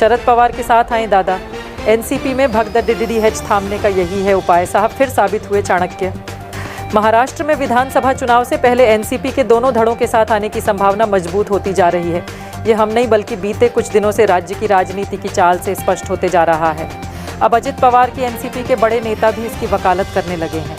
शरद पवार के साथ आए दादा। एनसीपी में भगदड़ डीडीएच थामने का यही है उपाय। साहब फिर साबित हुए चाणक्य। महाराष्ट्र में विधानसभा चुनाव से पहले एनसीपी के दोनों धड़ों के साथ आने की संभावना मजबूत होती जा रही है। ये हम नहीं बल्कि बीते कुछ दिनों से राज्य की राजनीति की चाल से स्पष्ट होते जा रहा है। अब अजित पवार की एनसीपी के बड़े नेता भी इसकी वकालत करने लगे हैं।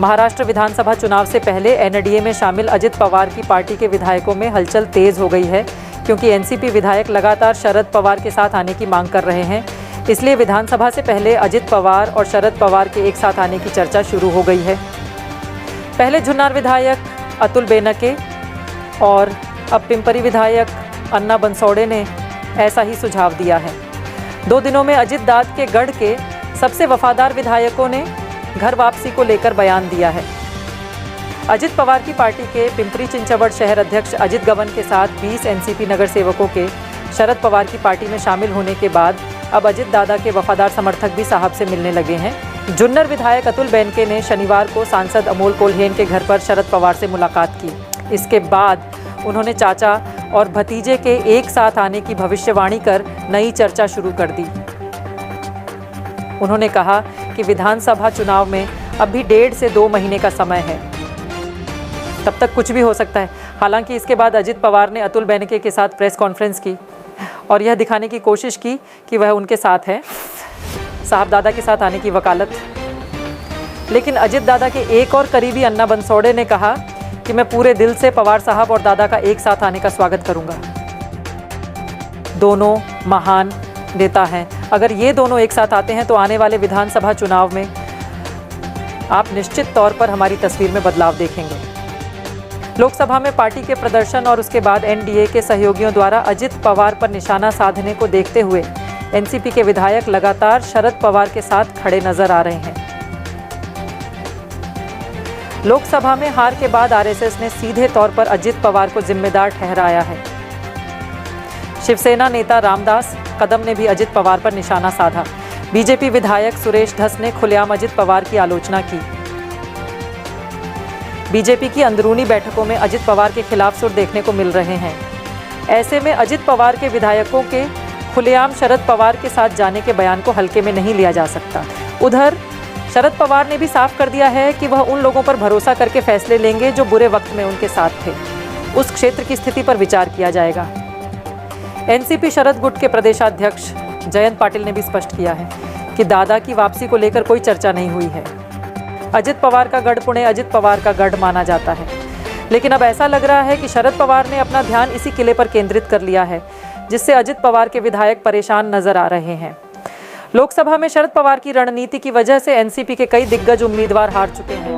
महाराष्ट्र विधानसभा चुनाव से पहले एनडीए में शामिल अजित पवार की पार्टी के विधायकों में हलचल तेज हो गई है, क्योंकि एनसीपी विधायक लगातार शरद पवार के साथ आने की मांग कर रहे हैं। इसलिए विधानसभा से पहले अजित पवार और शरद पवार के एक साथ आने की चर्चा शुरू हो गई है। पहले जुन्नर विधायक अतुल बेनके और अब पिंपरी विधायक अन्ना बनसोड़े ने ऐसा ही सुझाव दिया है। 2 दिनों में अजित दाद के गढ़ के सबसे वफादार विधायकों ने घर वापसी को लेकर बयान दिया है। अजित पवार की पार्टी के पिंपरी चिंचवड़ शहर अध्यक्ष अजित गवन के साथ 20 एनसीपी नगर सेवकों के शरद पवार की पार्टी में शामिल होने के बाद अब अजित दादा के वफादार समर्थक भी साहब से मिलने लगे हैं। जुन्नर विधायक अतुल बेनके ने शनिवार को सांसद अमोल कोल्हेन के घर पर शरद पवार से मुलाकात की। इसके बाद उन्होंने चाचा और भतीजे के एक साथ आने की भविष्यवाणी कर नई चर्चा शुरू कर दी। उन्होंने कहा कि विधानसभा चुनाव में अभी 1.5 से 2 महीने का समय है, तब तक कुछ भी हो सकता है। हालांकि इसके बाद अजित पवार ने अतुल बेनके के साथ प्रेस कॉन्फ्रेंस की और यह दिखाने की कोशिश की कि वह उनके साथ है, साहब दादा के साथ आने की वकालत। लेकिन अजित दादा के एक और करीबी अन्ना बनसोड़े ने कहा कि मैं पूरे दिल से पवार साहब और दादा का एक साथ आने का स्वागत करूंगा। दोनों महान नेता हैं। अगर ये दोनों एक साथ आते हैं तो आने वाले विधानसभा चुनाव में आप निश्चित तौर पर हमारी तस्वीर में बदलाव देखेंगे। लोकसभा में पार्टी के प्रदर्शन और उसके बाद एनडीए के सहयोगियों द्वारा अजित पवार पर निशाना साधने को देखते हुए एनसीपी के विधायक लगातार शरद पवार के साथ खड़े नजर आ रहे हैं। लोकसभा में हार के बाद आरएसएस ने सीधे तौर पर अजित पवार को जिम्मेदार ठहराया है। शिवसेना नेता रामदास कदम ने भी अजित पवार पर निशाना साधा। बीजेपी विधायक सुरेश धस ने खुलेआम अजित पवार की आलोचना की। बीजेपी की अंदरूनी बैठकों में अजित पवार के खिलाफ सुर देखने को मिल रहे हैं। ऐसे में अजित पवार के विधायकों के खुलेआम शरद पवार के साथ जाने के बयान को हल्के में नहीं लिया जा सकता। उधर शरद पवार ने भी साफ कर दिया है कि वह उन लोगों पर भरोसा करके फैसले लेंगे जो बुरे वक्त में उनके साथ थे। उस क्षेत्र की स्थिति पर विचार किया जाएगा। एनसीपी शरद गुट के प्रदेशाध्यक्ष जयंत पाटिल ने भी स्पष्ट किया है कि दादा की वापसी को लेकर कोई चर्चा नहीं हुई है। अजित पवार का गढ़ पुणे अजित पवार का गढ़ माना जाता है, लेकिन अब ऐसा लग रहा है कि शरद पवार ने अपना ध्यान इसी किले पर केंद्रित कर लिया है, जिससे अजित पवार के विधायक परेशान नजर आ रहे हैं। लोकसभा में शरद पवार की रणनीति की वजह से एनसीपी के कई दिग्गज उम्मीदवार हार चुके हैं।